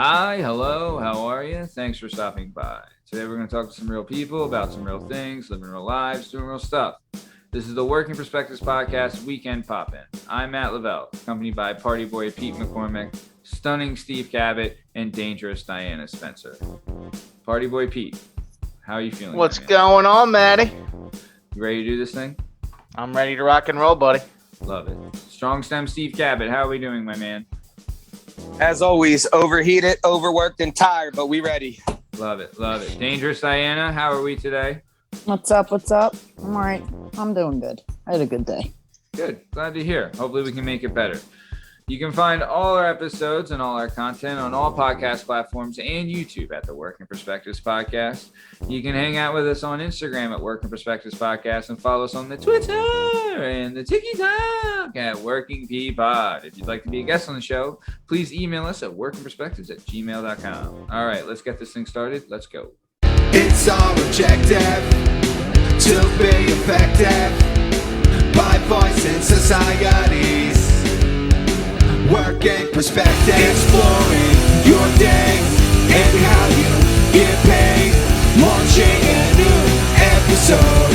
Hi, hello, how are you? Thanks for stopping by. Today we're going to talk to some real people about some real things, living real lives, doing real stuff. This is the Working Perspectives Podcast Weekend Pop-In. I'm Matt Lavelle, accompanied by Party Boy Pete McCormick, Stunning Steve Cabot, and Dangerous Diana Spencer. Party Boy Pete, how are you feeling? What's going on, Matty? You ready to do this thing? I'm ready to rock and roll, buddy. Love it. Strong Stem Steve Cabot, how are we doing, my man? As always, overheated, overworked, and tired, but we ready. Love it, love it. Dangerous Diana, how are we today? What's up? I'm all right. I'm doing good. I had a good day. Good. Glad to hear. Hopefully we can make it better. You can find all our episodes and all our content on all podcast platforms and YouTube at the Working Perspectives Podcast. You can hang out with us on Instagram at Working Perspectives Podcast and follow us on the Twitter and the TikTok at Working P Pod. If you'd like to be a guest on the show, please email us at workingperspectives@gmail.com. All right, let's get this thing started. Let's go. It's our objective to be effective by voicing societies. Working perspective, exploring your day and how you get paid. Launching a new episode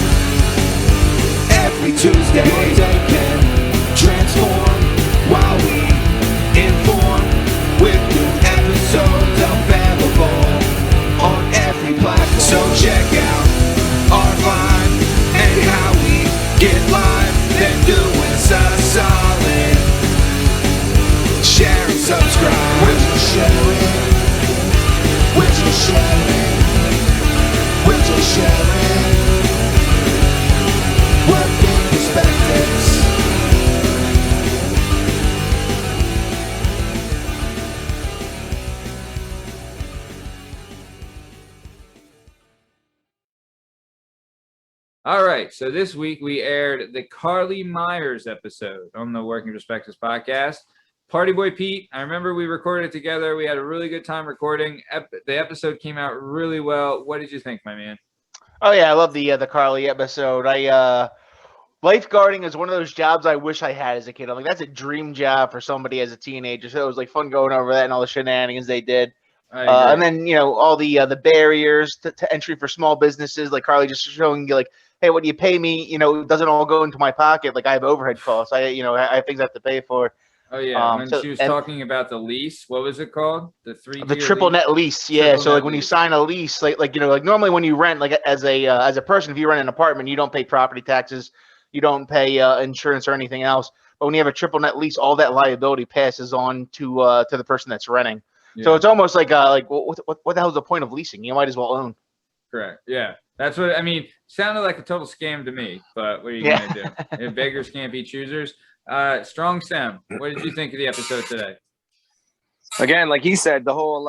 every Tuesday. Your day can transform while we inform with new episodes available on every platform. So check out our vibe and how we get live. Then do us a solid. Share and subscribe. Would you share it? Would you share it? Would you share it? Working Perspectives. All right, so this week we aired the Carlee Myers episode on the Working Perspectives Podcast. Party Boy Pete, I remember we recorded it together. We had a really good time recording. The episode came out really well. What did you think, my man? Oh yeah, I love the Carlee episode. Lifeguarding is one of those jobs I wish I had as a kid. I'm like, that's a dream job for somebody as a teenager. So it was like fun going over that and all the shenanigans they did. And then all the barriers to entry for small businesses, like Carlee just showing you like, hey, what do you pay me? It doesn't all go into my pocket. Like I have overhead costs. I have things I have to pay for. Oh yeah, when she was talking about the lease, what was it called? The triple net lease. Yeah, so like when you sign a lease, like normally when you rent, like as a person, if you rent an apartment, you don't pay property taxes, you don't pay insurance or anything else. But when you have a triple net lease, all that liability passes on to the person that's renting. Yeah. So it's almost like what the hell is the point of leasing? You might as well own. Correct. Yeah, that's what I mean. Sounded like a total scam to me, but what are you gonna do? If beggars can't be choosers. Strong Sam, what did you think of the episode today? Again, like he said, the whole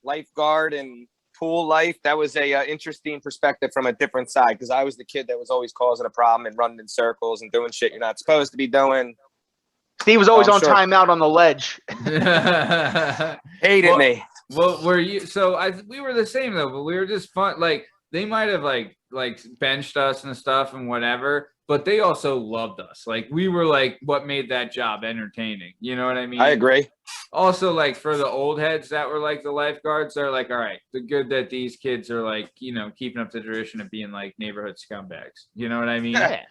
lifeguard and pool life, that was a interesting perspective from a different side, because I was the kid that was always causing a problem and running in circles and doing shit you're not supposed to be doing. Steve was always on timeout on the ledge. Hated me. Well, were you? So we were the same though, but we were just fun. Like they might have like benched us and stuff and whatever, but they also loved us. Like we were like what made that job entertaining. You know what I mean? I agree. Also, like for the old heads that were like the lifeguards, they're like, all right, the good that these kids are like, keeping up the tradition of being like neighborhood scumbags. You know what I mean? Yeah.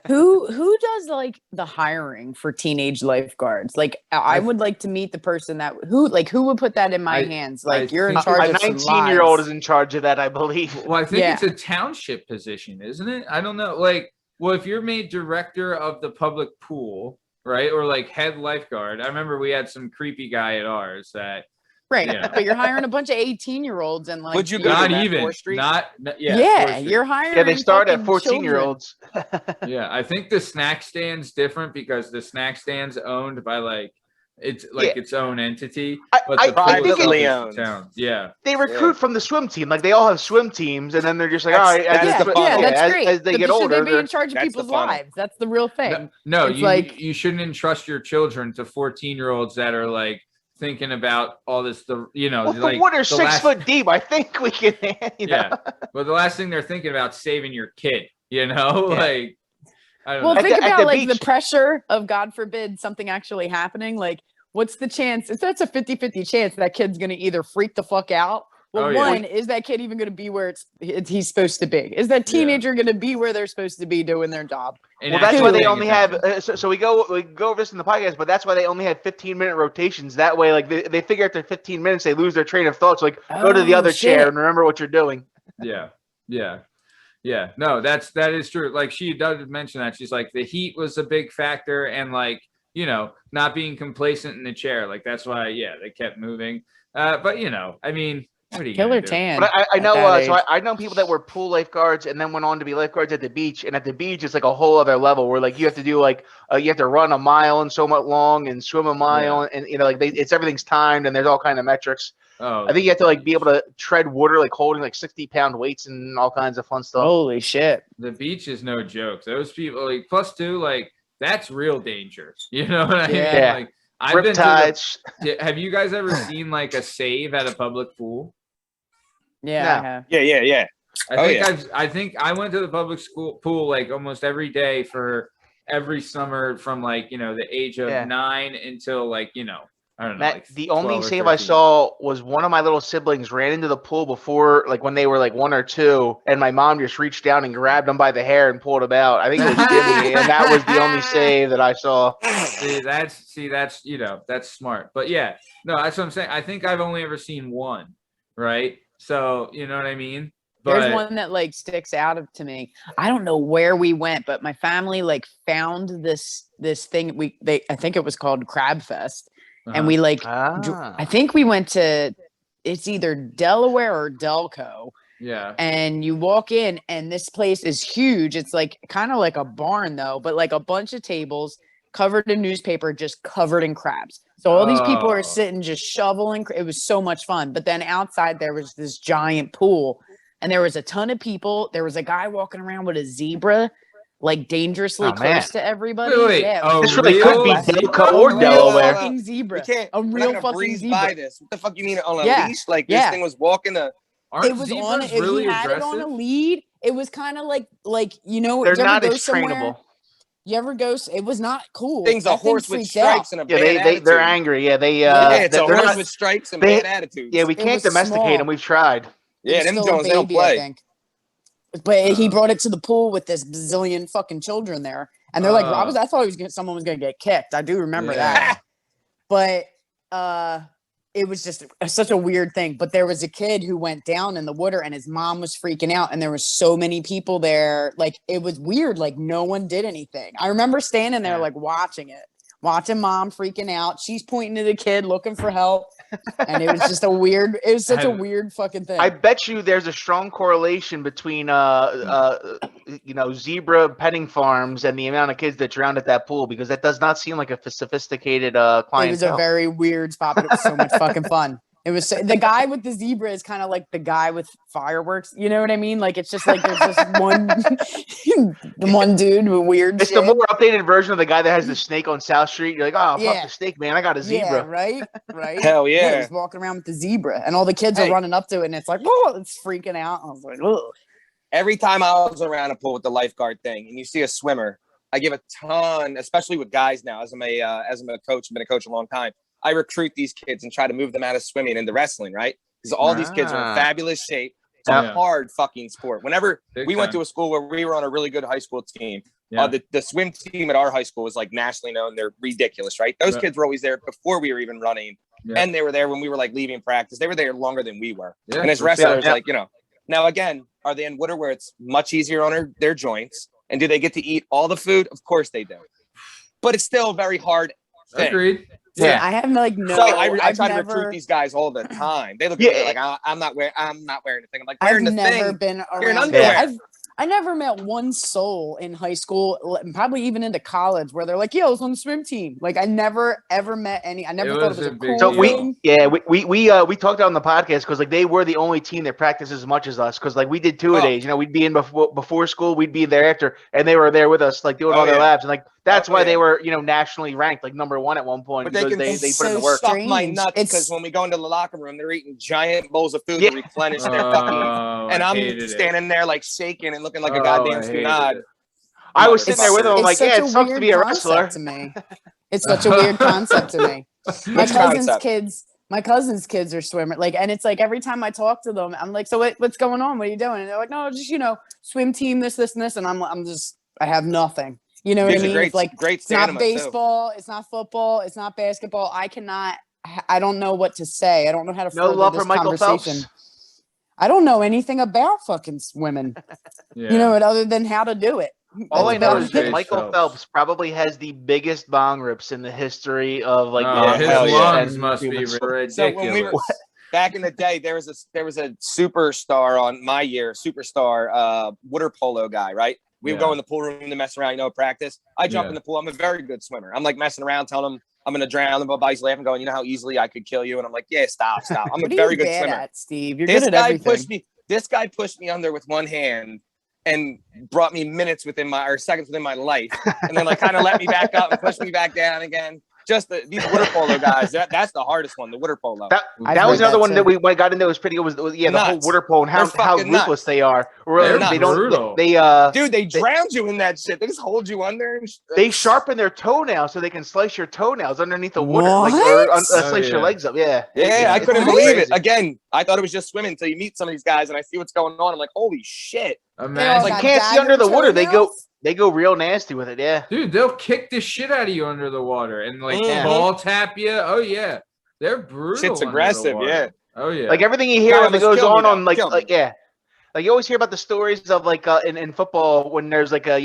Who does like the hiring for teenage lifeguards? Like I would like to meet the person who would put that in my hands. Like you're in charge of 19-year-old is in charge of that, I believe. Well, I think it's a township position, isn't it? I don't know. Like, well, if you're made director of the public pool, right, or like head lifeguard. I remember we had some creepy guy at ours that. Right, but you're hiring a bunch of 18-year-olds and like. Would you go not even you're hiring. Yeah, they start at 14-year-olds. Yeah, I think the snack stand's different because the snack stand's owned by like it's like its own entity, but the privately owned. Yeah, they recruit from the swim team. Like they all have swim teams, and then they're just like, all right, that's great. As they get older, they're in charge of people's lives. That's the real thing. No, you shouldn't entrust your children to 14-year-olds that are like thinking about all this, like the water's 6 foot deep. I think we can, Yeah, but the last thing they're thinking about is saving your kid. Like I don't know. Think about like the pressure of, God forbid, something actually happening. Like what's the chance? If that's a 50-50 chance that kid's going to either freak the fuck out. Well, one, is that kid even going to be where he's supposed to be? Is that teenager going to be where they're supposed to be doing their job? Well, that's why they only have. So we go over this in the podcast, but that's why they only had 15-minute rotations. That way, like they figure after 15 minutes they lose their train of thought. So like, go to the other chair and remember what you're doing. Yeah. No, that is true. Like she does mention that she's like the heat was a big factor, and like not being complacent in the chair. Like that's why they kept moving. But I mean. Killer tan. But I know, so I know people that were pool lifeguards and then went on to be lifeguards at the beach. And at the beach, it's like a whole other level where like you have to do like you have to run a mile and so much long and swim a mile and it's everything's timed and there's all kind of metrics. Oh, I think you have to like be able to tread water like holding like 60-pound weights and all kinds of fun stuff. Holy shit! The beach is no joke. Those people like plus two like that's real danger. You know what I mean? Yeah. Like, I've been Riptides. Have you guys ever seen like a save at a public pool? Yeah. Yeah. I think I went to the public school pool like almost every day for every summer from like the age of 9 until like I don't know. Matt, like the only 12 or save I 13. saw was one of my little siblings ran into the pool before, like when they were like 1 or 2, and my mom just reached down and grabbed him by the hair and pulled him out. I think it was Jimmy, and that was the only save that I saw. That's smart. But yeah, no, that's what I'm saying. I think I've only ever seen one, right? So you know what I mean? But there's one that like sticks out to me. I don't know where we went, but my family like found this thing. I think it was called Crab Fest. And we like, I think we went to, it's either Delaware or Delco. Yeah. And you walk in and this place is huge. It's like kind of like a barn though, but like a bunch of tables covered in newspaper, just covered in crabs. So all these people are sitting, just shoveling. It was so much fun. But then outside there was this giant pool and there was a ton of people. There was a guy walking around with a zebra, like dangerously close to everybody. Wait. Yeah. This really could be Delco or Delaware. Fucking zebra. A real fucking breeze zebra. by this. What the fuck you mean on a leash? Like this thing was walking a. Aren't it was zebras on it. really He had aggressive? it on a lead. It was kind of like they're not as trainable. You ever go? It was not cool. Thing's a horse with stripes and a bad attitude. They're angry. Yeah, it's a horse with stripes and bad attitudes. Yeah, we can't domesticate them. We've tried. Yeah, them Jones don't play. But he brought it to the pool with this bazillion fucking children there, and they're like, I thought someone was gonna get kicked. I do remember that, but it was just such a weird thing. But there was a kid who went down in the water, and his mom was freaking out, and there was so many people there. Like it was weird. Like no one did anything. I remember standing there like watching mom freaking out. She's pointing to the kid looking for help. And it was just a weird fucking thing. I bet you there's a strong correlation between zebra petting farms and the amount of kids that drowned at that pool, because that does not seem like a sophisticated clientele. It was a very weird spot, but it was so much fucking fun. It was the guy with the zebra is kind of like the guy with fireworks. You know what I mean? Like it's just like there's just one dude with weird. It's the more updated version of the guy that has the snake on South Street. You're like, fuck the snake, man! I got a zebra. Yeah, right. Hell yeah! He's walking around with the zebra, and all the kids are running up to it, and it's like, whoa, it's freaking out. I was like, whoa. Every time I was around a pool with the lifeguard thing, and you see a swimmer, I give a ton, especially with guys now. As I'm a coach, I've been a coach a long time. I recruit these kids and try to move them out of swimming into wrestling, right? Because all these kids are in fabulous shape. It's a hard fucking sport. Whenever we went to a school where we were on a really good high school team, the swim team at our high school was like nationally known. They're ridiculous, right? Those kids were always there before we were even running. And they were there when we were like leaving practice. They were there longer than we were. And as wrestlers, now again, are they in water where it's much easier on their joints? And do they get to eat all the food? Of course they do. But it's still a very hard thing. Agreed. Yeah, I have like no. So I try to recruit these guys all the time. They look at me like I'm not wearing the thing. I'm like wearing the thing. I've never been around. Underwear. I never met one soul in high school, and probably even into college, where they're like, "Yo, I was on the swim team." Like I never ever met any. I never thought it was a cool thing. We talked on the podcast because like they were the only team that practiced as much as us, because like we did two-a-days. We'd be in before school, we'd be there after, and they were there with us like doing all their labs, and like that's why they were nationally ranked like #1 at one point, but because they put in the work. Suck my nuts, because when we go into the locker room, they're eating giant bowls of food to replenish their fucking. And I'm standing there like shaking and looking like a goddamn stunad. I was sitting there with them. I'm like, it sucks to be a wrestler. To me. It's such a weird concept to me. My Which cousin's concept? kids. My cousin's kids are swimmer. Like, and it's like every time I talk to them, I'm like, "So what's going on? What are you doing?" And they're like, "No, just swim team, this, and this." And I have nothing. You know what I Gives a mean? great, It's like great it's not stamina, too. baseball, it's not football, it's not basketball. I don't know what to say. I don't know how to No further love this for Michael conversation. Phelps. I don't know anything about fucking swimming. Yeah. You know, other than how to do it. All That's I know about is that Chase Michael Phelps. Phelps probably has the biggest bong rips in the history of like Oh, his hell yeah. lungs and must be humans. ridiculous. So when we were back in the day, there was a superstar on my year, water polo guy, right? We would go in the pool room to mess around, practice. I jump in the pool. I'm a very good swimmer. I'm like messing around, telling him I'm going to drown. And buddy's laughing, going, "You know how easily I could kill you?" And I'm like, "Yeah, stop. I'm a very good swimmer." At, Steve? You're This good at guy everything. This guy pushed me under with one hand and brought me seconds within my life, and then like kind of let me back up and pushed me back down again. Just these water polo guys. That's the hardest one. The water polo. That was another one that we got into. Was pretty. It was the whole Nuts. water polo and how fucking ruthless nuts. they are. They're They brutal. don't. Dude, they drowned you in that shit. They just hold you under. And They sharpen their toenails so they can slice your toenails underneath the water, What? slice your legs up. Yeah. Yeah, I It's couldn't What? believe it. crazy. Again, I thought it was just swimming until you meet some of these guys and I see what's going on. I'm like, holy shit. Imagine, Like got can't see under the dagger water. toenails? They go real nasty with it. Yeah. dude, they'll kick the shit out of you under the water and like Mhm. ball tap you. Oh yeah, they're brutal. Shit's under the aggressive, water. yeah. Oh yeah. Like everything you hear God, when it almost goes killed me, on though. like Killed me. yeah. Like you always hear about the stories of like in football when there's like a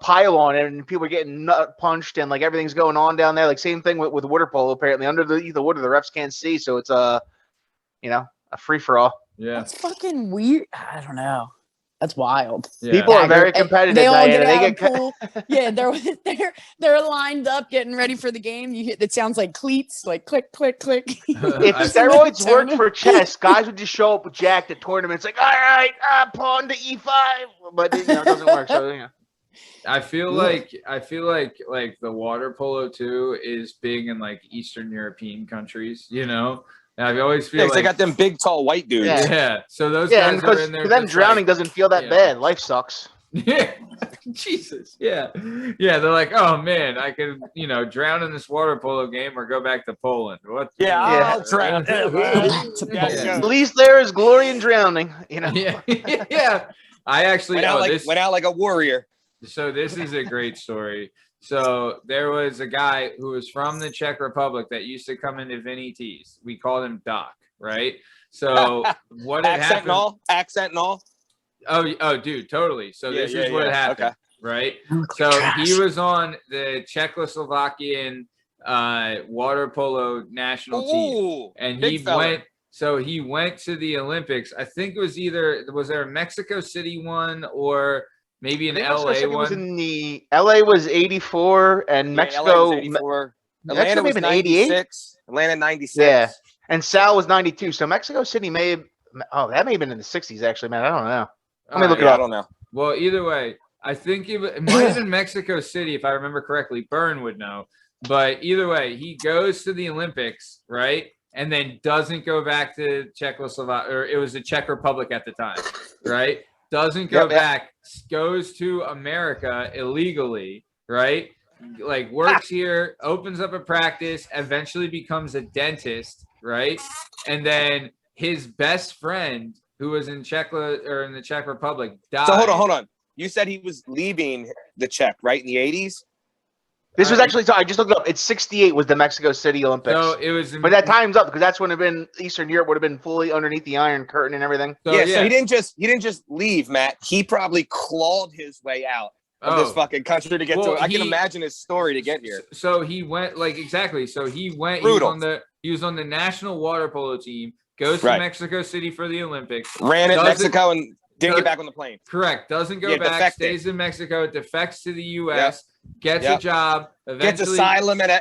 pylon and people are getting nut punched and like everything's going on down there. Like same thing with water polo. Apparently under the water the refs can't see, so it's a free for all. yeah. That's fucking weird. I don't know. That's wild. Yeah. People are very And competitive. They all Diana. get They out get of pool. Yeah, they're lined up getting ready for the game. You hit. It sounds like cleats, like click, click, click. If I- steroids worked Turner. for chess, guys would just show up jacked at tournaments like, all right, pawn to e5, but it doesn't work. So I feel like the water polo too is big in like Eastern European countries, And I always feel They got them big, tall white dudes. Yeah. So those yeah, and guys are because in there. for them just drowning like, doesn't feel that yeah. bad. Life sucks. yeah, Jesus, yeah. They're like, oh man, I could drown in this water polo game or go back to Poland. What? Yeah, I'll drown. Yeah. At least there is glory in drowning. Yeah, yeah. I actually went out like a warrior. So this is a great story. So there was a guy who was from the Czech Republic that used to come into Vinny T's. We called him Doc, right? So what had happened? Accent and all. Oh, dude, totally. So this is what happened, Okay. right? So he was on the Czechoslovakian water polo national team, Ooh, and big he fella. went. So he went to the Olympics. I think it was there a Mexico City one or maybe an I think Mexico LA City was one? in the LA was 84 and Yeah, Mexico LA was 84. Atlanta was Mexico may have been 88. 96. Atlanta 96. Yeah. And Sal was 92. So Mexico City may have that may have been in the 60s actually, man. I don't know. Let me look it I up. don't know. Well, either way, I think it might have been Mexico City, if I remember correctly. Byrne would know. But either way, he goes to the Olympics, right? And then doesn't go back to Czechoslovakia, or it was the Czech Republic at the time, right? Doesn't go back, goes to America illegally, right? Like works here, opens up a practice, eventually becomes a dentist, right? And then his best friend, who was in the Czech Republic, died. So hold on. You said he was leaving the Czech, right, in the 80s? This was actually I just looked it up. It's 68 was the Mexico City Olympics. So it was, but that time's up because that's when it been Eastern Europe would have been fully underneath the Iron Curtain and everything. So he didn't just leave, Matt. He probably clawed his way out of this fucking country to get to it. I can imagine his story to get here. So he went exactly. So he went. Brutal. He was on the national water polo team. Goes to Mexico City for the Olympics. Ran in Mexico and didn't get back on the plane. Correct. Doesn't go back. Defected. Stays in Mexico. Defects to the U.S. Gets a job. Gets asylum at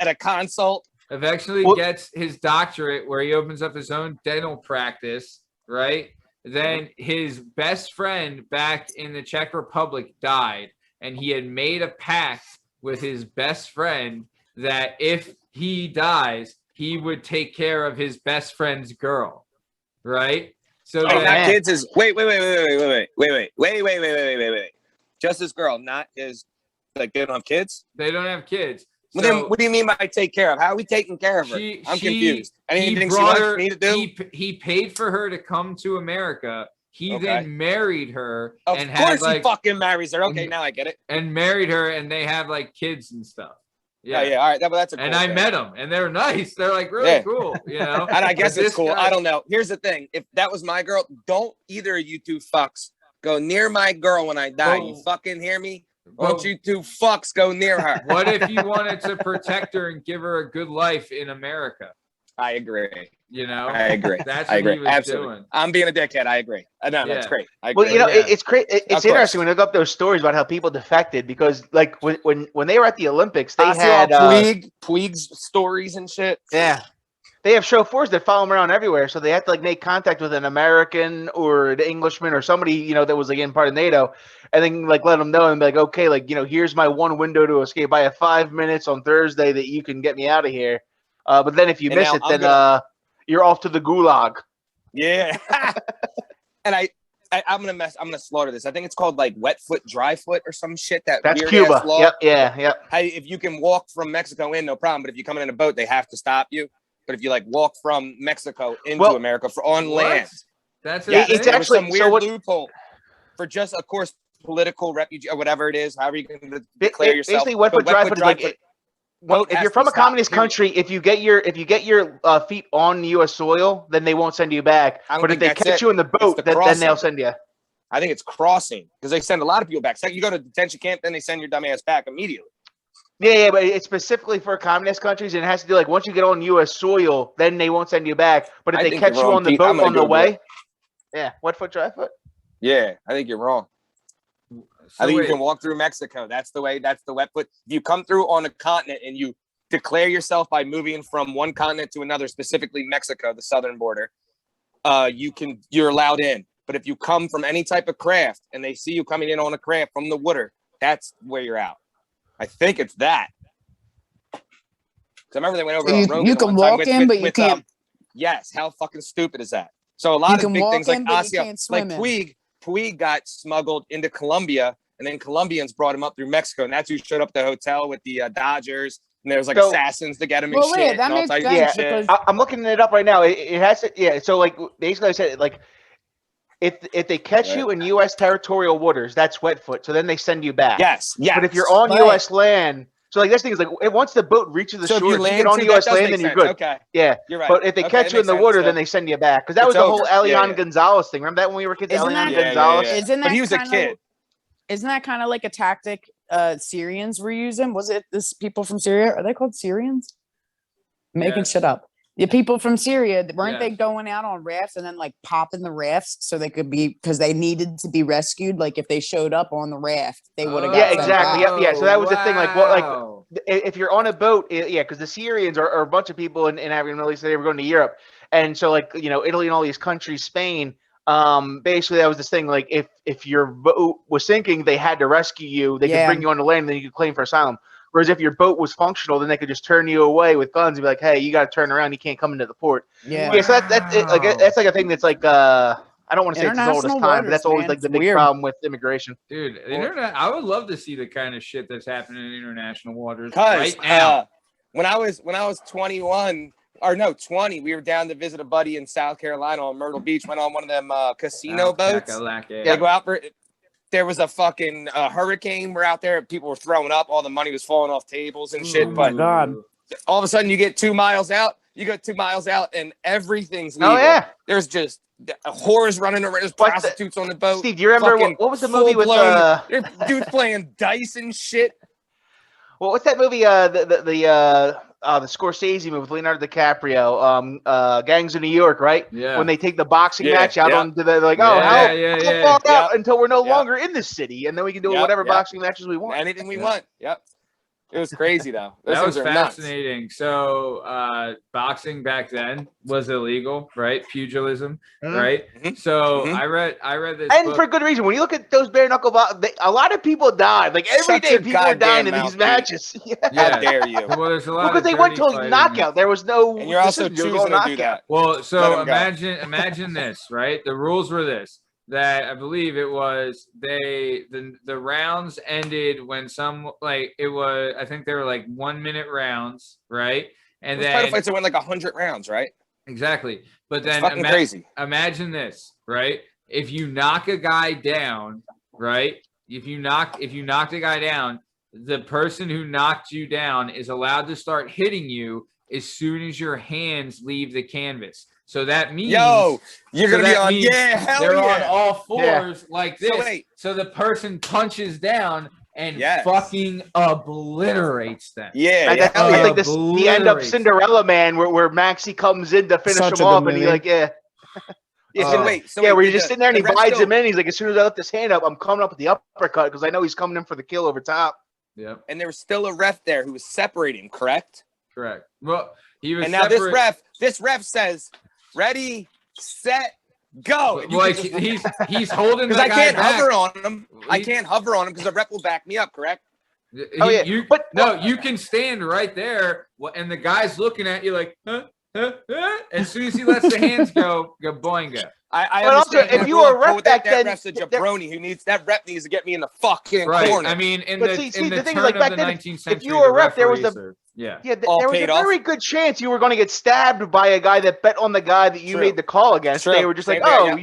a consult. Eventually gets his doctorate where he opens up his own dental practice. Right. Then his best friend back in the Czech Republic died, and he had made a pact with his best friend that if he dies, he would take care of his best friend's girl, right? So not kids is wait. Just his girl, not his. Like they don't have kids. They don't have kids. Well, then, what do you mean by take care of? How are we taking care of her? I'm confused. Anything she wants me to do? He paid for her to come to America. He Okay. then married her. Of and course had, like, he fucking marries her. Okay, now I get it. And married her, and they have like kids and stuff. Yeah, yeah. All right, that's a cool and I thing. met them, and they're nice. They're like really cool, you know. And I guess But it's cool. guy, I don't know. Here's the thing: if that was my girl, don't either of you two fucks go near my girl when I die. You fucking hear me? Don't you two fucks go near her? What if you wanted to protect her and give her a good life in America? I agree. You know, I agree. That's I what agree. he was Absolutely. doing. I'm being a dickhead. I agree. No, that's great. I agree. Well, you know, it's great. It's interesting when you look up those stories about how people defected because, like, when they were at the Olympics, they had Puig's stories and shit. Yeah, they have chauffeurs that follow them around everywhere, so they have to like make contact with an American or an Englishman or somebody, you know, that was like in part of NATO, and then like let them know and be like, okay, like, you know, here's my one window to escape. I have 5 minutes on Thursday that you can get me out of here. But then if you miss it, then you're off to the gulag. Yeah. And I'm gonna slaughter this. I think it's called like wet foot, dry foot, or some shit. That's Cuba. Law. Yep. Yeah. Hey, if you can walk from Mexico in, no problem. But if you come in a boat, they have to stop you. But if you like walk from Mexico into America on land, that's it's actually some weird loophole for just, of course, political refugee or whatever it is. However you can declare yourself. Basically, wet foot, dry foot is like. Well, if you're from a communist country, if you get your feet on U.S. soil, then they won't send you back. But if they catch you in the boat, then they'll send you. I think it's crossing because they send a lot of people back. So you go to detention camp, then they send your dumb ass back immediately. Yeah, but it's specifically for communist countries, and it has to do like once you get on U.S. soil, then they won't send you back. But if they catch you on the boat on the way, wet foot, dry foot. Yeah, I think you're wrong. I think you can walk through Mexico. That's the way. That's the wet foot. If you come through on a continent and you declare yourself by moving from one continent to another, specifically Mexico, the southern border, you're allowed in. But if you come from any type of craft and they see you coming in on a craft from the water, that's where you're out. I think it's that. Because I remember they went over on Rogan. You can walk in, but you can't. Yes. How fucking stupid is that? So a lot of big things like Asia, like Puig got smuggled into Colombia, and then Colombians brought him up through Mexico, and that's who showed up at the hotel with the Dodgers, and there was like assassins to get him and shit. That makes sense. I'm looking it up right now. It has to, yeah. So like basically, I said like if they catch you in U.S. territorial waters, that's wet foot. So then they send you back. Yes. But if you're on U.S. land. So like this thing is like once the boat reaches the shore, if you get on U.S. land, then you're good. Okay. Yeah, you're right. But if they catch you in the water, then they send you back. Because that was the whole Elian Gonzalez thing. Remember that when we were kids? Elian Gonzalez. Isn't that but he was a kid. Isn't that kind of like a tactic Syrians were using? Was it this people from Syria? Are they called Syrians? Making shit up. The people from Syria, weren't they going out on rafts and then like popping the rafts so they could be, because they needed to be rescued? Like if they showed up on the raft, they would have got sent exactly. back. Yeah. So that was the thing. Like what? Like if you're on a boat, because the Syrians are a bunch of people in Africa, Middle East. They were going to Europe, and so like Italy and all these countries, Spain. Basically that was this thing. Like if your boat was sinking, they had to rescue you. They could bring you on the land, and then you could claim for asylum. Whereas if your boat was functional, then they could just turn you away with guns and be like, "Hey, you got to turn around. You can't come into the port." Yeah. So that's it. Like that's like a thing that's like I don't want to say it's as old as time, but that's always like the big problem with immigration. Dude, I would love to see the kind of shit that's happening in international waters right now. When I was 21 or no 20, we were down to visit a buddy in South Carolina on Myrtle Beach. Went on one of them casino boats. They go out for. There was a fucking hurricane. We're out there. People were throwing up. All the money was falling off tables and shit. Oh my God. All of a sudden, you get 2 miles out. And everything's legal. Oh, yeah. There's just whores running around. There's prostitutes on the boat. Steve, do you remember what was the movie with dudes playing dice and shit? Well, what's that movie? The Scorsese movie with Leonardo DiCaprio, Gangs of New York, right? Yeah. When they take the boxing match out onto the like, how far out until we're no longer in this city, and then we can do whatever boxing matches we want. Anything we want. Yep. It was crazy though. That was fascinating. Nuts. So boxing back then was illegal, right? Pugilism, right? Mm-hmm. So I read this book. For good reason. When you look at those bare knuckle a lot of people died. Like every day people are dying in these matches. How dare you? Well, there's a lot because they went to knockout. There was no and you're also choosing to do that. Well, so imagine this, right? The rules were this. that I believe it was the rounds ended when I think they were like 1 minute rounds, right? And Those then title fights that went like 100 rounds, right? exactly. But It's then fucking crazy. imagine this, right? If you knock a guy down, right? If you knocked a guy down, the person who knocked you down is allowed to start hitting you as soon as your hands leave the canvas. So that means you're gonna be on. Yeah, hell they're yeah. on all fours like this. So wait. So the person punches down and Yes. fucking obliterates them. Yeah, Like, that's yeah. like the end of Cinderella Man, where Maxie comes in to finish Such him a good off, and he movie. like, yeah. Oh. Where you're just sitting there and he bides him in. He's like, as soon as I lift his hand up, I'm coming up with the uppercut because I know he's coming in for the kill over top. Yep. And there was still a ref there who was separating him, correct? Correct. Well, he was. And now this ref says, "Ready, set, go." Well, like he's holding because the I guy can't back. hover on him. I can't hover on him because the rep will back me up. Correct? Oh yeah, you can stand right there, and the guy's looking at you like, huh? As soon as he lets the hands go boinga. I but also, understand if you were a ref back that then, ref's a jabroni who needs that rep needs to get me in the fucking corner. I mean, in But the see, in the the thing turn is, like, of back the then, 19th century, if you were a ref, there was referees the yeah, there All was a paid off. very good chance you were going to get stabbed by a guy that bet on the guy that you True. made the call against. True. They were just Same like, there, oh,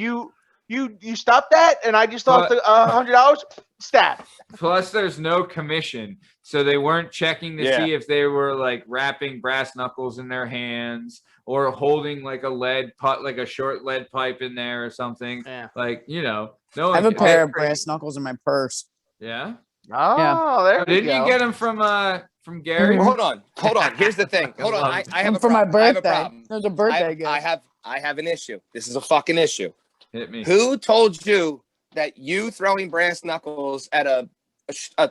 yeah. you stopped that, and I just lost $100. Stab. Plus, there's no commission, so they weren't checking to see if they were like wrapping brass knuckles in their hands or holding like a short lead pipe in there or something. Yeah. Like, no. I have a pair of brass knuckles in my purse. Yeah. Oh, there we Didn't go. you get them from Gary? Hold on. Here's the thing. Hold on. I have a for my problem. I have a birthday. problem. It was a birthday gift. I have an issue. This is a fucking issue. Hit me. Who told you that you throwing brass knuckles at a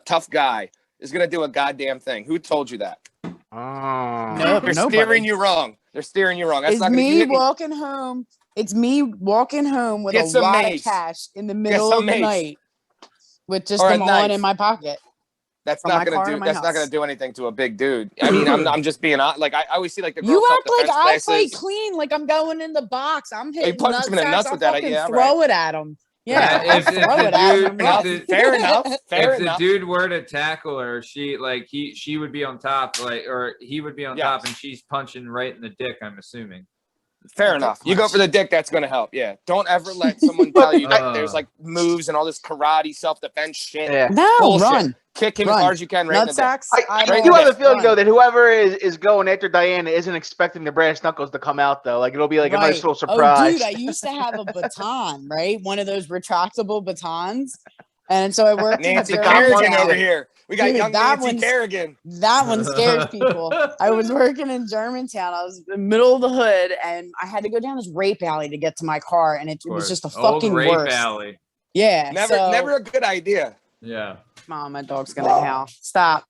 tough guy is gonna do a goddamn thing? Who told you that? Oh. They're steering you wrong. They're steering you wrong. That's It's not gonna me walking home. It's me walking home with Get a some lot mace. of cash in the middle some of the mace. night with just Or a them on knife. in my pocket. That's From not my gonna car do. to my That's not house. gonna do anything to a big dude. I mean, I'm just being like I always see like the girls You act like self-defense I classes. fight clean, like I'm going in the box. I'm hitting punch him in the nuts I'll with that, fucking yeah, throw it at him. Yeah, Yeah, if throw the it at dude- him. if the- Fair enough. Fair If the enough. dude were to tackle her, she would be on top, or he would be on top, and she's punching right in the dick. I'm assuming. Fair enough. You go for the dick, that's going to help. Yeah. Don't ever let someone tell you that there's like moves and all this karate self-defense shit. Yeah. No, Bullshit. run. Kick him as Run. hard as you can right in the dick. Nutsacks. I Right do there. have a feeling Run. though that whoever is going after Diana isn't expecting the brass knuckles to come out though. Like it'll be like a nice little surprise. Oh, dude, I used to have a baton, right? One of those retractable batons. And so I worked in Nancy Germantown. Kerrigan over here. We got Dude, young that Nancy one's- Kerrigan. That one scares people. I was working in Germantown. I was in the middle of the hood, and I had to go down this rape alley to get to my car, and it was just the Old fucking rape worst. alley. Yeah, Never a good idea. Yeah. Mom, my dog's gonna howl. Stop.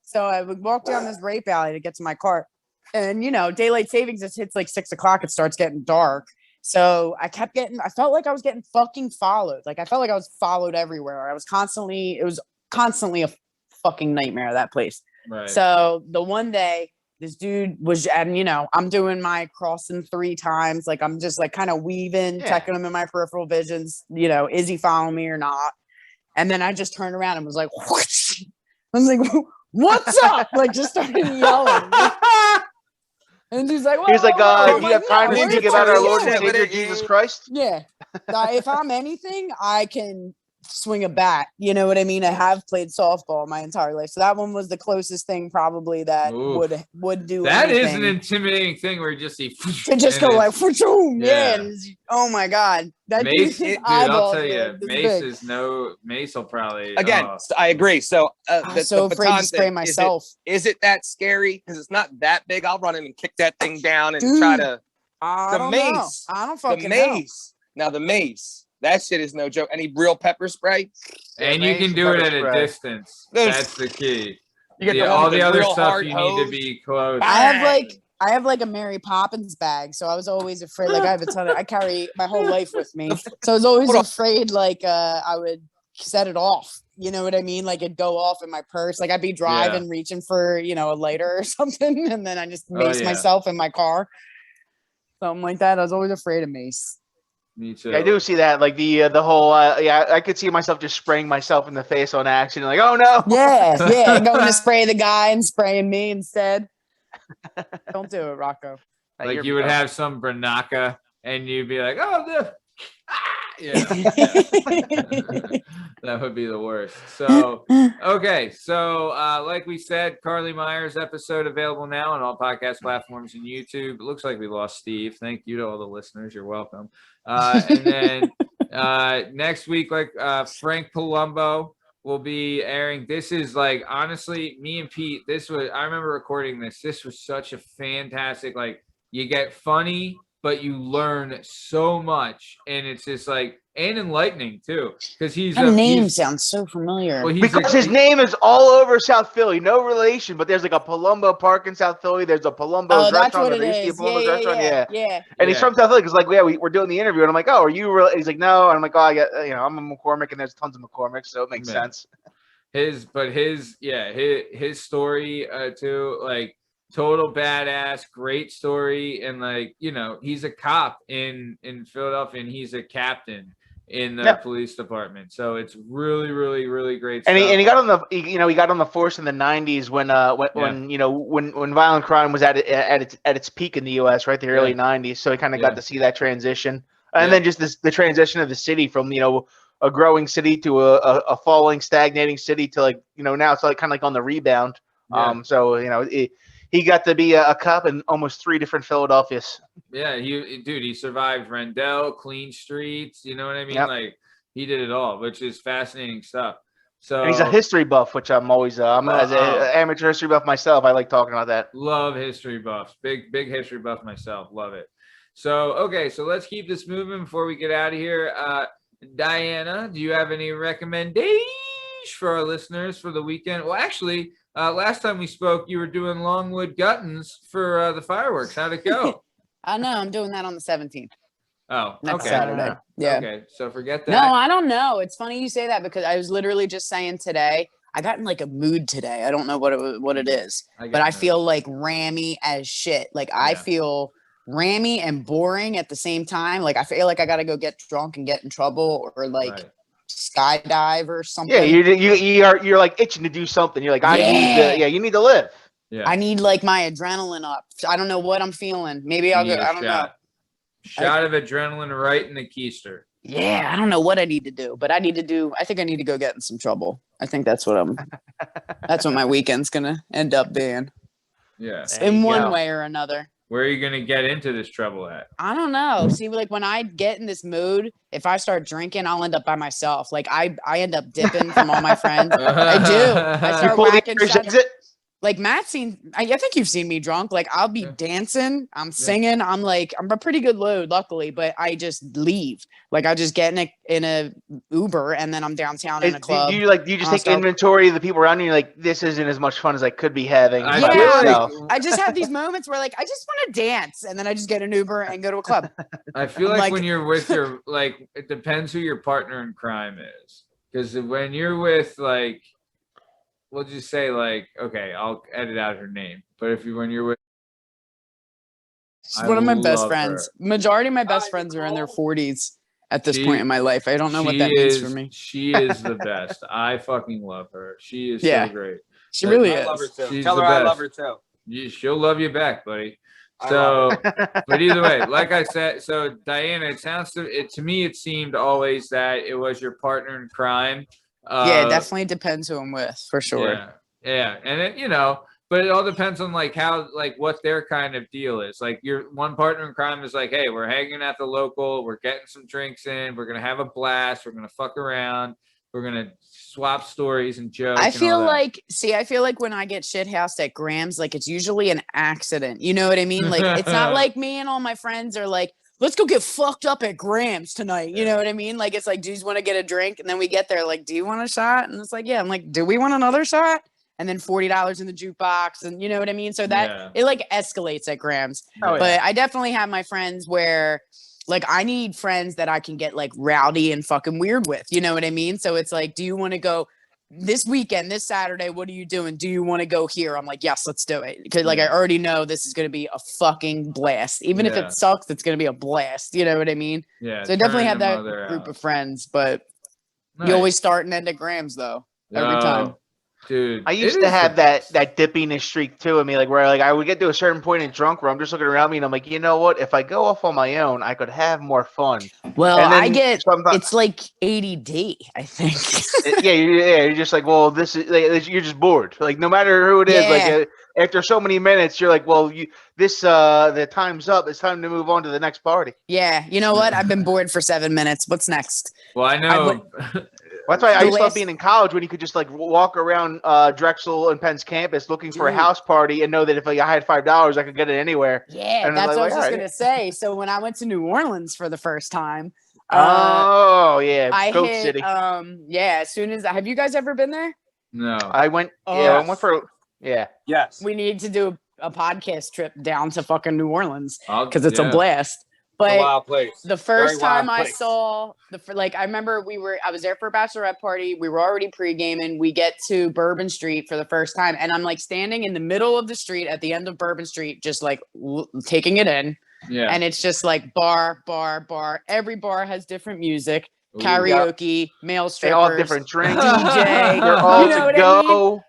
So I would walk down this rape alley to get to my car, and daylight savings just hits like 6 o'clock. It starts getting dark. So I felt like I was getting fucking followed. Like I felt like I was followed everywhere. It was constantly a fucking nightmare, that place. Right. So the one day this dude was, and I'm doing my crossing 3 times. Like I'm just like kind of weaving, checking him in my peripheral visions, is he following me or not? And then I just turned around and was like, whoosh. I was like, what's up? Like just started yelling. And he's like, He was like, whoa. do you have time to where speak you about our from? Lord and Yeah, Savior but Jesus Christ? Yeah. If I'm anything, I can swing a bat. You know what I mean? I have played softball my entire life. So that one was the closest thing probably that Oof. would do That is anything. an intimidating thing where you just see To just go and like, it's- yeah. yeah. And oh my God. That Mace, dude's dude, I'll eyeballs tell were, you, like, this Mace big. Mace will probably Again, I agree. So I'm the so afraid baton to spray thing, myself. Is it that scary? Because it's not that big. I'll run in and kick that thing down and try Dude, to. I The don't mace. know. I don't The fucking know. mace. Now the mace. That shit is no joke. Any real pepper spray? and you can do it at a distance. Dude. That's the key. You get the one all with the the other real stuff hard you need to hose. be close. I have like a Mary Poppins bag, so I was always afraid. Like I have a ton of, I carry my whole life with me, so I was always Hold on. afraid. Like I would set it off. You know what I mean? Like it'd go off in my purse. Like I'd be driving, reaching for a lighter or something, and then I just mace yeah. myself in my car. Something like that. I was always afraid of mace. Me too. Yeah, I do see that. Like the whole I could see myself just spraying myself in the face on accident. Like, oh no. Yeah, going to spray the guy and spraying me instead. Don't do it, Rocco. Like you would have some Branaka and you'd be like, oh, yeah. That would be the worst. So, okay. So, like we said, Carlee Myers episode available now on all podcast platforms and YouTube. It looks like we lost Steve. Thank you to all the listeners. You're welcome. And then next week, like Frank Palumbo will be airing. This is like, honestly, me and Pete, I remember recording this. This was such a fantastic, like, you get funny, but you learn so much, and it's just like, and enlightening too, because That name sounds so familiar. Well, because his name is all over South Philly, no relation, but there's like a Palumbo Park in South Philly. There's a Palumbo's restaurant. That's what it is. Yeah. And he's from South Philly because, like, we're doing the interview, and I'm like, oh, are you real? He's like, no, and I'm like, oh, I get, I'm a McCormick, and there's tons of McCormick, so it makes sense. His story too, like, total badass, great story, and like, he's a cop in Philadelphia, and he's a captain in the police department, so it's really, really, really great stuff. And he got on the force in the 90s when violent crime was at its peak in the US, right, the early 90s, so he kind of got to see that transition, and then just the transition of the city from a growing city to a falling, stagnating city to, like, now it's like kind of like on the rebound. He got to be a cop in almost 3 different Philadelphias. Yeah, he survived Rendell, clean streets. You know what I mean? Yep. Like, he did it all, which is fascinating stuff. So, and he's a history buff, which I'm always as an amateur history buff myself. I like talking about that. Love history buffs. Big history buff myself. Love it. So, okay, so let's keep this moving before we get out of here. Diana, do you have any recommendations for our listeners for the weekend? Well, actually, last time we spoke, you were doing Longwood Guttons for the fireworks. How'd it go? I know. I'm doing that on the 17th. Oh, next okay. Saturday. Yeah. Okay, so forget that. No, I don't know. It's funny you say that because I was literally just saying today, I got in like a mood today. I don't know what it is, but I feel like rammy as shit. Like I feel rammy and boring at the same time. Like I feel like I got to go get drunk and get in trouble or like skydive or something. Yeah, you're like itching to do something. You're like, you need to live. Yeah. I need like my adrenaline up. I don't know what I'm feeling. Maybe I'll go. I don't know. Shot of adrenaline right in the keister. Yeah, I don't know what I need to do, but I think I need to go get in some trouble. I think that's what my weekend's gonna end up being. Yeah. In one way or another. Where are you going to get into this trouble at? I don't know. See, like when I get in this mood, if I start drinking, I'll end up by myself. Like I end up dipping from all my friends. I do. I start whacking shots. Like Matt's seen, I think you've seen me drunk. Like I'll be dancing, I'm singing. I'm a pretty good load, luckily, but I just leave. Like I just get in a Uber and then I'm downtown in a club. Do you just take inventory of the people around you? You're like, this isn't as much fun as I could be having. I just have these moments where like I just want to dance, and then I just get an Uber and go to a club. I feel like when you're with your it depends who your partner in crime is, because when you're with like. We'll just say okay, I'll edit out her name. But when you're with, she's one of my best friends. Majority of my best friends are in their 40s at this point in my life. I don't know what that means for me. She is the best. I fucking love her. She is so great. She really is. I love her too. She's Tell her I love her too. She'll love you back, buddy. So, but either way, like I said, so Diana, to me, it seemed always that it was your partner in crime. Yeah, it definitely depends who I'm with, for sure. Yeah. And it, but it all depends on what their kind of deal is. Like your one partner in crime is like, hey, we're hanging at the local, we're getting some drinks in, we're gonna have a blast, we're gonna fuck around, we're gonna swap stories and jokes. I feel like when I get shithoused at Graham's, like it's usually an accident. You know what I mean? Like it's not like me and all my friends are like, let's go get fucked up at Graham's tonight. You know what I mean? Like, it's like, do you want to get a drink? And then we get there, like, do you want a shot? And it's like, yeah. I'm like, do we want another shot? And then $40 in the jukebox. And you know what I mean? So that it like escalates at Graham's. But I definitely have my friends where like, I need friends that I can get like rowdy and fucking weird with. You know what I mean? So it's like, do you want to go this weekend, this Saturday, what are you doing? Do you want to go here? I'm like, yes, let's do it. Because like I already know this is going to be a fucking blast. Even if it sucks, it's going to be a blast. You know what I mean? Yeah. So I definitely have that group of friends, but you always start and end at Grams though. Every time. Dude, I used to have that dippiness streak too. I mean, like where like I would get to a certain point in drunk where I'm just looking around me and I'm like, you know what? If I go off on my own, I could have more fun. Well, it's like ADD, I think. You're just like, well, this is you're just bored. Like no matter who it is, like after so many minutes, you're like, well, the time's up. It's time to move on to the next party. Yeah, you know what? I've been bored for 7 minutes. What's next? Well, I know. That's why I used to love being in college when you could just like walk around Drexel and Penn's campus looking for a house party and know that if I had $5, I could get it anywhere. Yeah, and that's what I was just gonna say. So when I went to New Orleans for the first time, I Goat hit, City. As soon as have you guys ever been there? No, I went. I went for. Yeah. Yes. We need to do a podcast trip down to fucking New Orleans because it's a blast. But a wild place. The first time I saw I remember I was there for a bachelorette party. We were already pre-gaming. We get to Bourbon Street for the first time. And I'm like standing in the middle of the street at the end of Bourbon Street, just like taking it in. Yeah. And it's just like bar. Every bar has different music, karaoke, male strippers. They all different drinks. DJ. They're all to go. I mean?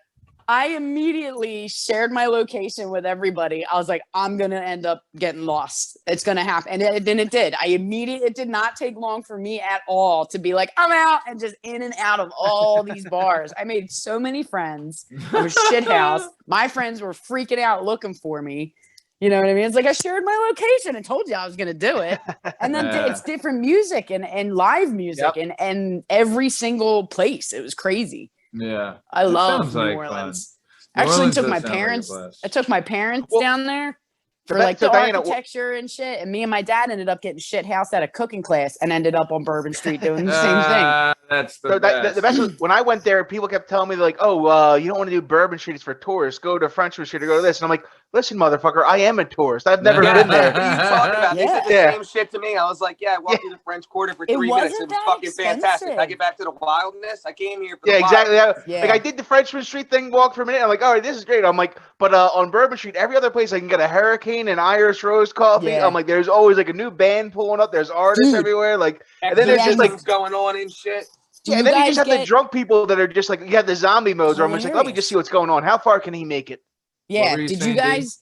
I immediately shared my location with everybody. I was like, I'm going to end up getting lost. It's going to happen. And then it did. It did not take long for me at all to be like, I'm out and just in and out of all these bars. I made so many friends. It was shit house. My friends were freaking out looking for me. You know what I mean? It's like I shared my location and told you I was going to do it. And then it's different music and live music and every single place. It was crazy. Yeah, I love New Orleans. Actually, took my parents. I took my parents down there for like the architecture and shit. And me and my dad ended up getting shit housed at a cooking class and ended up on Bourbon Street doing the same thing. That's the best. The best was when I went there, people kept telling me like, "Oh, you don't want to do Bourbon Street; it's for tourists. Go to Frenchman Street or go to this." And I'm like, "Listen, motherfucker, I am a tourist. I've never been there." What are you talking about? They said the same shit to me. I was like, "Yeah, I walked through the French Quarter for 3 minutes. It was fucking fantastic. I get back to the wildness. I came here for the exactly. Like I did the Frenchman Street thing, walk for a minute. I'm like, all right, this is great. I'm like, but on Bourbon Street, every other place I can get a Hurricane and Irish Rose coffee. Yeah. I'm like, there's always like a new band pulling up. There's artists everywhere. Like, and then there's just like going on and shit. Yeah, and then you just have the drunk people that are just like, you have the zombie modes where I'm just like, let me just see what's going on. How far can he make it? Yeah. Did you guys,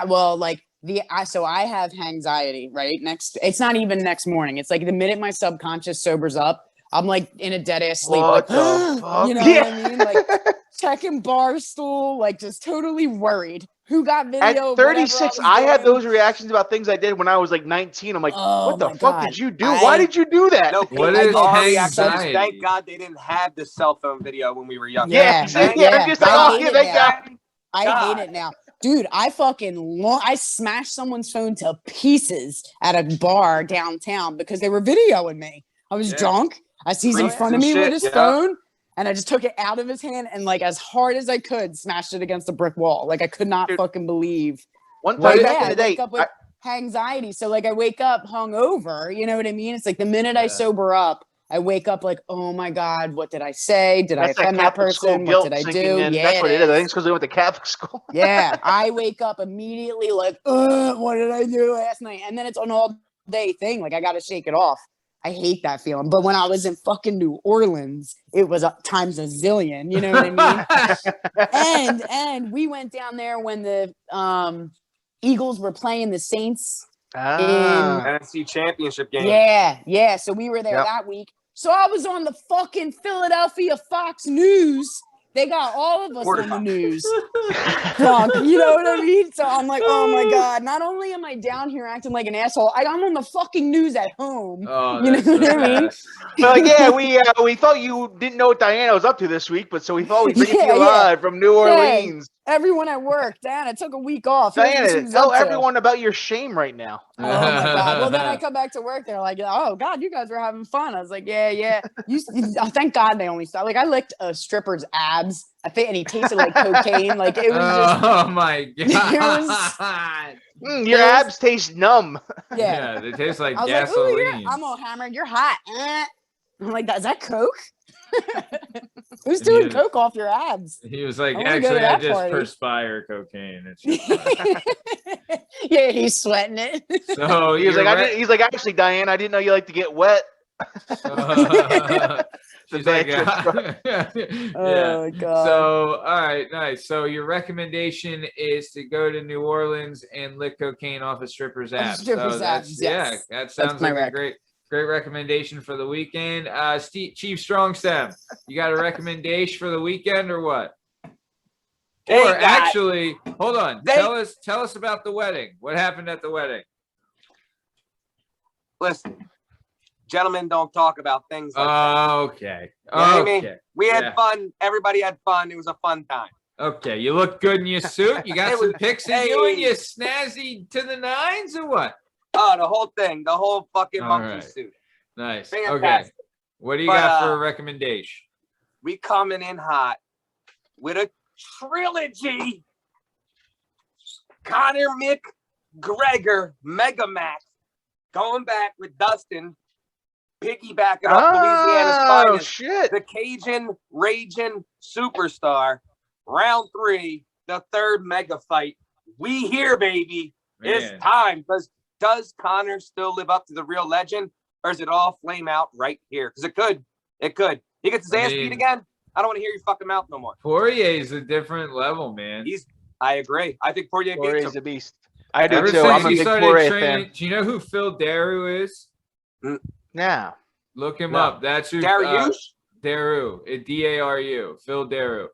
well, like so I have anxiety, right? It's not even next morning. It's like the minute my subconscious sobers up, I'm like in a dead ass sleep. What like, the fuck? You know what I mean? Like checking Barstool, like just totally worried. Who got video? At 36, I had those reactions about things I did when I was like 19. I'm like, what the fuck did you do? Why did you do that? No, what is anxiety? Thank God they didn't have the cell phone video when we were young. Yeah. Thank God. I hate it now. Dude, I smashed someone's phone to pieces at a bar downtown because they were videoing me. I was drunk. He's in front of me with his phone. And I just took it out of his hand and like as hard as I could smashed it against a brick wall. Like I could not fucking believe. One time back in the day, I wake up with anxiety. So like I wake up hungover. You know what I mean? It's like the minute I sober up, I wake up like, oh my God, what did I say? Did I offend that person? What did I do? Yeah, that's what it is. I think it's because we went to Catholic school. Yeah. I wake up immediately like, what did I do last night? And then it's an all day thing. Like I got to shake it off. I hate that feeling. But when I was in fucking New Orleans, it was times a zillion. You know what I mean? and we went down there when the Eagles were playing the Saints in NFC Championship game. Yeah. So we were there that week. So I was on the fucking Philadelphia Fox News. They got all of us on the news. Drunk, you know what I mean? So I'm like, oh my God. Not only am I down here acting like an asshole, I'm on the fucking news at home. Oh, you know what I mean? Like, yeah, we thought you didn't know what Diana was up to this week, but so we thought we'd bring you live from New Orleans. Everyone at work, Diana took a week off. Diana, tell everyone about your shame right now. Oh my God. Well, then I come back to work. They're like, oh God, you guys were having fun. I was like, yeah. Thank God they only saw. Like I licked a stripper's abs. I think, and he tasted like cocaine. Like it was just. Oh my God. Your abs taste numb. Yeah, they taste like I was gasoline. like, I'm all hammered. You're hot. I'm like, is that Coke? Who's And doing he- coke off your abs? He was like, I wanna go actually, to I that just party." perspire cocaine. It's just Yeah, he's sweating it. so He was you're like, re- he's like, actually, Diane, I didn't know you like to get wet. she's bad like, trip yeah. Oh god. So, all right, nice. So your recommendation is to go to New Orleans and lick cocaine off a stripper's Off a ass. stripper's So abs, that's yes. that sounds my like a rec. great recommendation for the weekend. Chief Strong Stem, you got a recommendation for the weekend or what? They Or got- actually, hold on. they- Tell us about the wedding. What happened at the wedding? Listen, gentlemen don't talk about things like that. Okay. You know what I mean? Okay. We had Yeah. fun. Everybody had fun. It was a fun time. Okay. You look good in your suit. You got It some was- pics of you and hey. you snazzy to the nines or what? Oh, the whole thing, the whole fucking All monkey right. suit. Nice. Okay. Fantastic. What do you But, got for a recommendation? We coming in hot with a trilogy. Connor McGregor, Mega Max, going back with Dustin, piggybacking off Louisiana's Oh, finest, shit. the Cajun Raging Superstar. Round 3, the third mega fight. We here, baby. Man. It's time. Because does Connor still live up to the real legend, or is it all flame out right here? Because it could. It could. He gets his ass beat again. I don't want to hear you fucking mouth no more. Poirier's a different level, man. I agree. I think Poirier beats Poirier's him. a beast. I do Ever too. since I'm a he big started Poirier training, fan. do you know who Phil Daru is? Now, Look him No. up. That's who. Dariush? Daru, Daru, Phil Daru.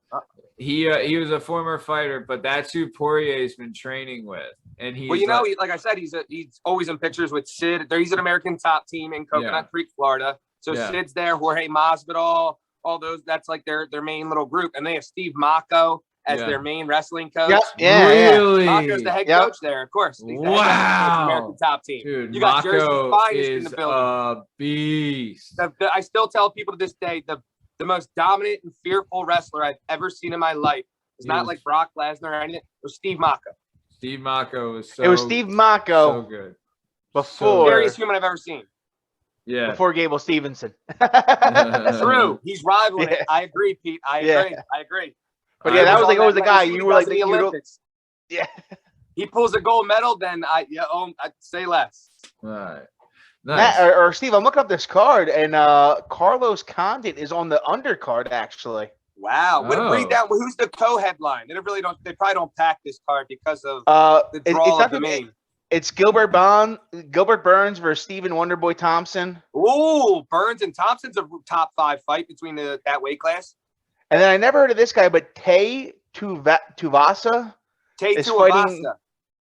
He was a former fighter, but that's who Poirier's been training with. And he's Well, you know, like, like I said, he's always in pictures with Sid. He's an American top team in Coconut Creek, Florida. So Yeah. Sid's there, Jorge Masvidal, all those. That's like their main little group, and they have Steve Mako as their main wrestling coach. Yep. Yeah. really, Mako's the head Yep. coach there, of course. He's the head coach of the Wow. American top team. dude, You got Jersey's Mako finest in is the building. a beast. I still tell people to this day the most dominant and fearful wrestler I've ever seen in my life is not Yes. like Brock Lesnar or anything. It was Steve Mako. Steve Mako was so. It was Steve so Mako good. before Scariest human I've ever seen. Yeah. before Gable Stevenson. True. He's rivaling it. Yeah. I agree, Pete. I Yeah. agree. I agree. But yeah, that was on like always the guy. list. You He were like does the in Olympics. Yeah. He pulls a gold medal, then I'd say less. All right. Matt, Nice. or Steve, I'm looking up this card, and Carlos Condit is on the undercard actually. Wow. Oh. Read down. Who's the co-headline? They probably don't pack this card because of the It's draw not of the main. It's Gilbert Burns versus Stephen Wonderboy Thompson. Ooh, Burns and Thompson's a top 5 fight between that weight class. And then I never heard of this guy, but Tay Tuvasa. Tay Is Tuivasa. fighting-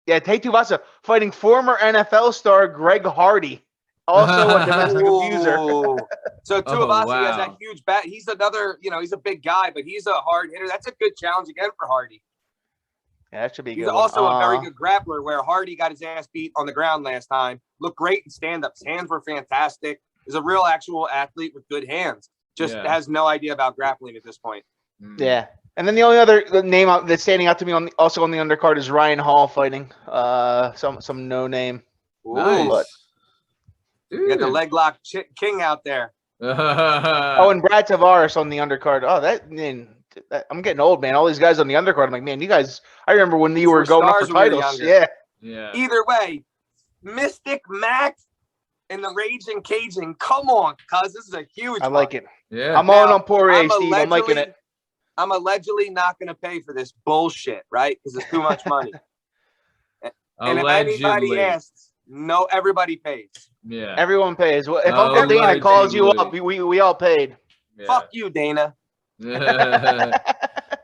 Yeah, Tay Tuvasa fighting former NFL star Greg Hardy, also a domestic abuser. Ooh. So Tuivasa wow. has that huge bat. He's another, he's a big guy, but he's a hard hitter. That's a good challenge again for Hardy. Yeah, that should be He's good. also a very good grappler, where Hardy got his ass beat on the ground last time. Looked great in stand-ups. Hands were fantastic. He's a real actual athlete with good hands. Just Yeah. has no idea about grappling at this point. Mm. Yeah. And then the only other name that's standing out to me also on the undercard is Ryan Hall fighting some no name. Ooh, Nice. You got the Dude. leg lock king out there. Oh, and Brad Tavares on the undercard. Oh, I'm getting old, man. All these guys on the undercard. I'm like, man, you guys. I remember when you were going up for Stars when we were titles. younger. Yeah. yeah. Either way, Mystic Mac and the Raging Cajun. Come on, cuz this is a huge I like one. it. Yeah. I'm all in Now, on Poirier, Steve. I'm liking it. I'm allegedly not going to pay for this bullshit, right? Because it's too much money. And if anybody Allegedly. asks, no, everybody pays. Yeah. Everyone pays. Well, if Oh, Uncle Dana allegedly. calls you up, we all paid. Yeah. Fuck you, Dana.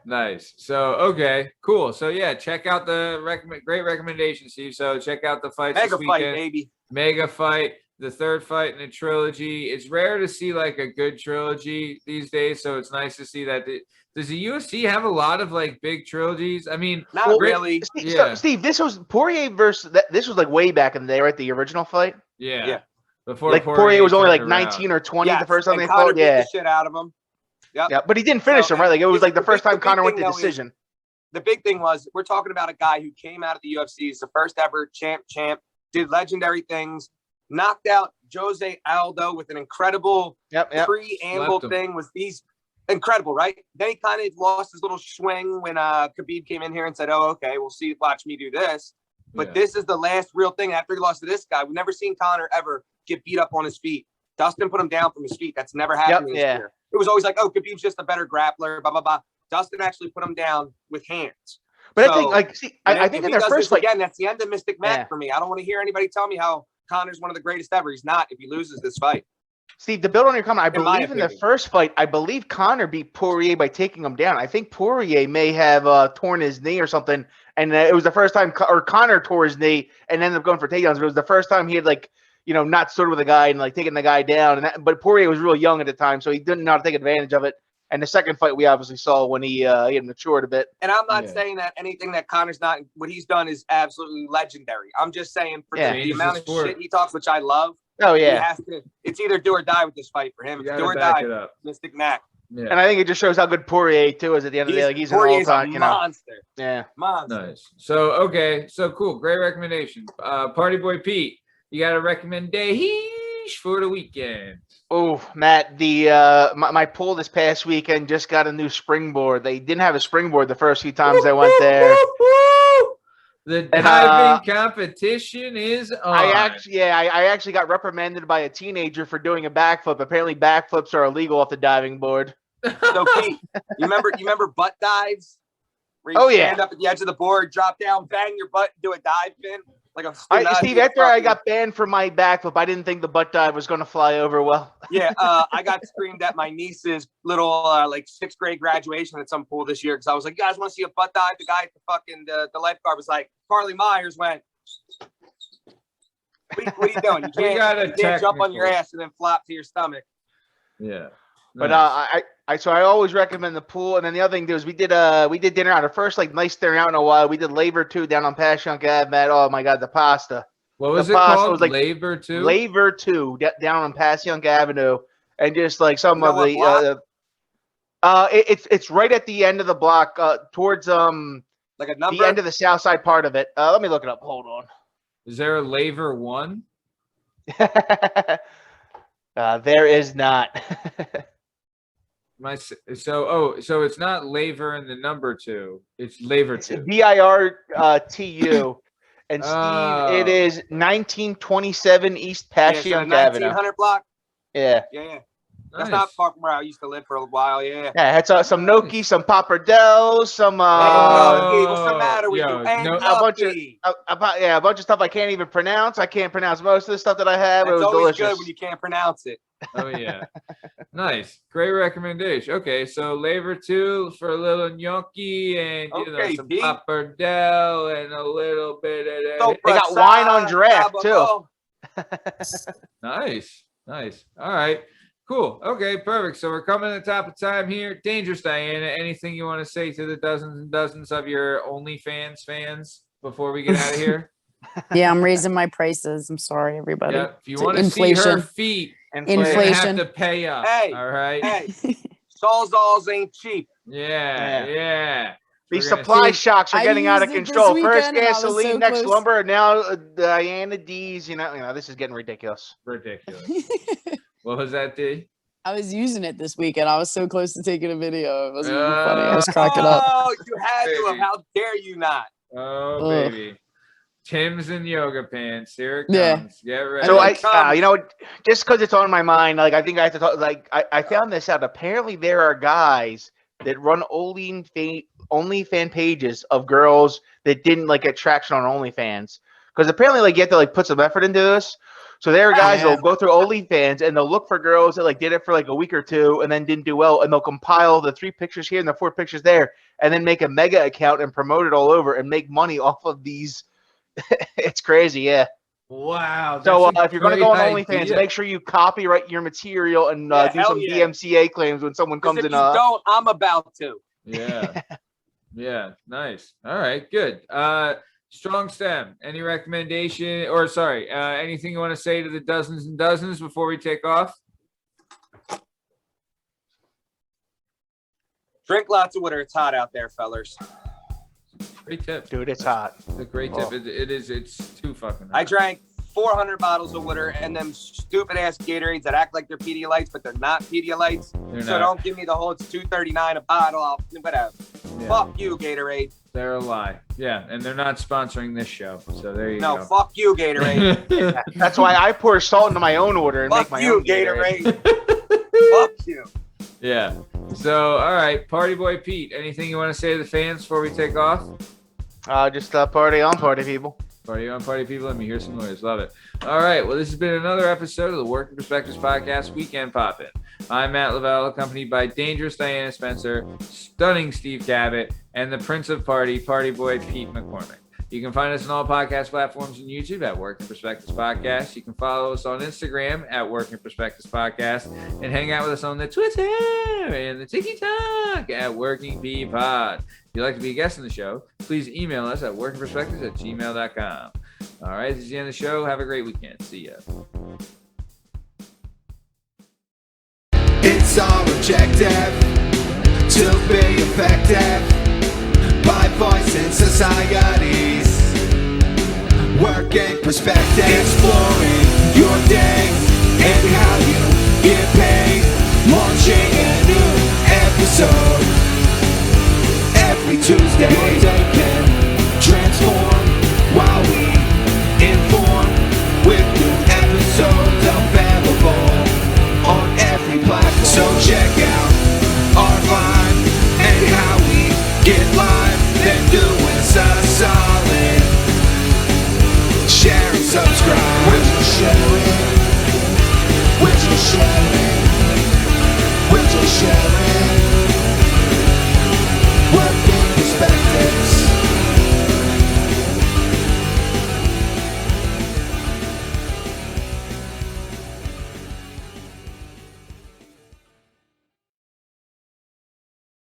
Nice. So okay, cool. So yeah, check out the great recommendation, Steve. So check out the fights Mega this fight, weekend. baby. Mega fight, the third fight in a trilogy. It's rare to see like a good trilogy these days, so it's nice to see that. Does the UFC have a lot of like big trilogies? I mean, Not Well, really. Steve, this was Poirier versus this was like way back in the day, right? The original fight. yeah. Yeah. Before Like Poirier was only like turned around. 19 or 20 Yes, the first time and they Conor fought. beat Yeah. the shit out of him. Yep. Yeah, but he didn't finish So, him, right? Like it was like the the first big- time the Conor big went thing, to though, is- decision. The big thing was we're talking about a guy who came out of the UFC, he's the first ever champ, did legendary things, knocked out Jose Aldo with an incredible Yep. preamble Slept him. thing. Was these incredible, right? Then he kind of lost his little swing when Khabib came in here and said, "Oh, okay, we'll see. Watch me do this." But this is the last real thing after he lost to this guy. We've never seen Conor ever get beat up on his feet. Dustin put him down from his feet. That's never happened in his career. It was always like, oh, Khabib's just a better grappler, blah, blah, blah. Dustin actually put him down with hands. But So, I think, like, see, I think in their first fight, again, that's the end of Mystic Mac for me. I don't want to hear anybody tell me how Conor's one of the greatest ever. He's not if he loses this fight. Steve, to build on your comment, I In my believe in the opinion. first fight, I believe Conor beat Poirier by taking him down. I think Poirier may have torn his knee or something, and it was the first time, or Conor tore his knee and ended up going for takedowns. But it was the first time he had, like, you know, not stood with a guy and like taking the guy down. But Poirier was real young at the time, so he didn't know how to take advantage of it. And the second fight we obviously saw when he had matured a bit. And I'm not saying that anything that Conor's not, what he's done is absolutely legendary. I'm just saying for the amount of shit he talks, which I love. Oh, yeah. He has to, it's either do or die with this fight for him. It's do or die. Mystic Mac. Yeah. And I think it just shows how good Poirier too is at the end of the day. Like he's an all-time, you know, monster. Yeah, monster. Nice. So so cool, great recommendation. Party Boy Pete, you got a recommendation for the weekend? Oh, Matt, the my pool this past weekend just got a new springboard. They didn't have a springboard the first few times I went there. The diving competition is on. I actually got reprimanded by a teenager for doing a backflip. Apparently, backflips are illegal off the diving board. So Pete, you remember butt dives? Where you stand up at the edge of the board, drop down, bang your butt, do a dive pin. Like a Steve, after I got banned for my backflip, I didn't think the butt dive was going to fly over well. Yeah, I got screamed at my niece's little like 6th grade graduation at some pool this year because I was like, "You guys want to see a butt dive?" The guy at the fucking the lifeguard was like, "Carlee Myers went." What are you doing? You can't jump on your ass and then flop to your stomach. Yeah. But so I always recommend the pool. And then the other thing is we did dinner out. Our first like nice dinner out in a while. We did Labor 2 down on Passyunk Ave, Matt. Oh my God, the pasta. What was it called? Was like Labor 2? Labor 2 down on Passyunk Avenue, and just like some of the it's right at the end of the block, towards like a number? the end of the south side part of it. Let me look it up. Hold on. Is there a Labor 1? There is not. So it's not Labor in the number 2. It's Labor 2. DIRTU. And Steve, it is 1927 East Passyunk Avenue. 1900 block. Yeah. Yeah. That's not far from where I used to live for a while. Yeah. Yeah, it's some gnocchi, some pappardelle, some what's the matter with you? A bunch of stuff I can't even pronounce. I can't pronounce most of the stuff that I have. It's it was always delicious. good when you can't pronounce it. Oh yeah. Nice. Great recommendation. Okay, so Labor 2 for a little gnocchi and some pappardelle and a little bit of They got wine on draft too. Nice. All right. Cool. Okay, perfect. So we're coming to the top of time here. Dangerous Diana, anything you want to say to the dozens and dozens of your OnlyFans fans before we get out of here? Yeah, I'm raising my prices. I'm sorry, everybody. Yeah, if you want to see her feet, you're gonna have to pay up. Hey, all right. Hey, Sawzalls ain't cheap. Yeah. These supply shocks are getting out of control. First gasoline, next lumber, and now Diana D's. You know, this is getting ridiculous. What was that, D? I was using it this weekend. I was so close to taking a video. It wasn't even funny. I was cracking up. Oh, you had to have. How dare you not? Oh, baby. Tim's and yoga pants. Here it comes. Yeah. Get ready. So just because it's on my mind, like I think I have to talk. Like I found this out. Apparently, there are guys that run OnlyFan pages of girls that didn't like get traction on OnlyFans, because apparently, like you have to like put some effort into this. So there are guys that'll go through OnlyFans and they'll look for girls that like did it for like a week or two and then didn't do well, and they'll compile the 3 pictures here and the 4 pictures there, and then make a mega account and promote it all over and make money off of these. It's crazy, yeah. Wow. So if you're going to go on OnlyFans, make sure you copyright your material and do some DMCA claims when someone comes in. If you don't, I'm about to. Yeah. Yeah. Nice. All right. Good. Strong Stem, any recommendation anything you want to say to the dozens and dozens before we take off? Drink lots of water. It's hot out there, fellers. Great tip. Dude, it's hot. It's a great tip. It's too fucking hot. I drank 400 bottles of water and them stupid ass Gatorades that act like they're Pedialytes, but they're not Pedialytes. So don't give me the whole, it's $2.39 a bottle. Whatever. Yeah. Fuck you, Gatorade. They're a lie. Yeah, and they're not sponsoring this show. So there you go. No, fuck you, Gatorade. That's why I pour salt into my own order and make my own Gatorade. Fuck you. Yeah. So, all right, Party Boy Pete, anything you want to say to the fans before we take off? Just party on, party people. Party on, party people. Let me hear some noise. Love it. All right. Well, this has been another episode of the Working Perspectives Podcast Weekend Pop-In. I'm Matt Lavelle, accompanied by Dangerous Diana Spencer, Stunning Steve Cabot, and the Prince of Party, Party Boy Pete McCormick. You can find us on all podcast platforms and YouTube at Working Perspectives Podcast. You can follow us on Instagram at Working Perspectives Podcast and hang out with us on the Twitter and the TikTok at Working P Pod. If you'd like to be a guest on the show, please email us at workingperspectives@gmail.com. All right, this is the end of the show. Have a great weekend. See ya. It's our objective to be effective by voicing societies. Working perspective, exploring your day and how you get paid. Launching a new episode every Tuesday.